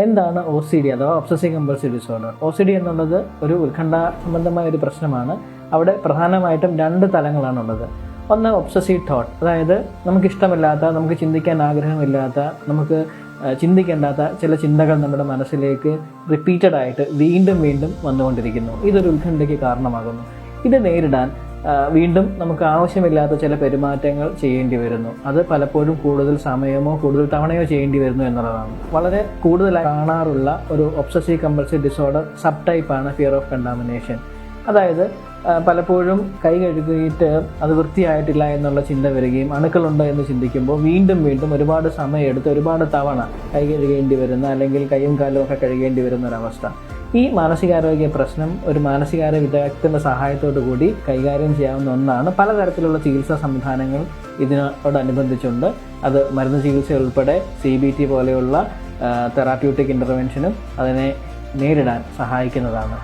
എന്താണ് OCD അഥവാ obsessive compulsive disorder? OCD എന്നുള്ളത് ഒരു ഉത്കണ്ഠ സംബന്ധമായ ഒരു പ്രശ്നമാണ്. അവിടെ പ്രധാനമായിട്ടും 2 തലങ്ങളാണുള്ളത്. ഒന്ന് ഒബ്സസീവ് തോട്ട്, അതായത് നമുക്കിഷ്ടമില്ലാത്ത, നമുക്ക് ചിന്തിക്കാൻ ആഗ്രഹമില്ലാത്ത, നമുക്ക് ചിന്തിക്കേണ്ടാത്ത ചില ചിന്തകൾ നമ്മുടെ മനസ്സിലേക്ക് റിപ്പീറ്റഡായിട്ട് വീണ്ടും വീണ്ടും വന്നുകൊണ്ടിരിക്കുന്നു. ഇതൊരു ഉത്കണ്ഠയ്ക്ക് കാരണമാകുന്നു. ഇത് നേരിടാൻ വീണ്ടും നമുക്ക് ആവശ്യമില്ലാത്ത ചില പെരുമാറ്റങ്ങൾ ചെയ്യേണ്ടി വരുന്നു. അത് പലപ്പോഴും കൂടുതൽ സമയമോ കൂടുതൽ തവണയോ ചെയ്യേണ്ടി വരുന്നു എന്നുള്ളതാണ്. വളരെ കൂടുതലായി കാണാറുള്ള ഒരു ഒബ്സസീവ് കമ്പൾസീവ് ഡിസോർഡർ സബ് ടൈപ്പാണ് ഫിയർ ഓഫ് കണ്ടാമിനേഷൻ. അതായത് പലപ്പോഴും കൈ കഴുകിയിട്ട് അത് വൃത്തിയായിട്ടില്ല എന്നുള്ള ചിന്ത വരികയും അണുക്കളുണ്ടോ എന്ന് ചിന്തിക്കുമ്പോൾ വീണ്ടും വീണ്ടും ഒരുപാട് സമയമെടുത്ത് ഒരുപാട് തവണ കൈ കഴുകേണ്ടി വരുന്ന, അല്ലെങ്കിൽ കൈയും കാലും ഒക്കെ കഴുകേണ്ടി വരുന്ന ഒരവസ്ഥ. ഈ മാനസികാരോഗ്യ പ്രശ്നം ഒരു മാനസികാരോഗ്യ വിദഗ്ധന്റെ സഹായത്തോടു കൂടി കൈകാര്യം ചെയ്യാവുന്ന ഒന്നാണ്. പലതരത്തിലുള്ള ചികിത്സാ സംവിധാനങ്ങൾ ഇതിനോടനുബന്ധിച്ചുണ്ട്. അത് മരുന്ന് ചികിത്സ ഉൾപ്പെടെ CBT പോലെയുള്ള തെറാപ്യൂട്ടിക് ഇൻ്റർവെൻഷനും അതിനെ നേരിടാൻ സഹായിക്കുന്നതാണ്.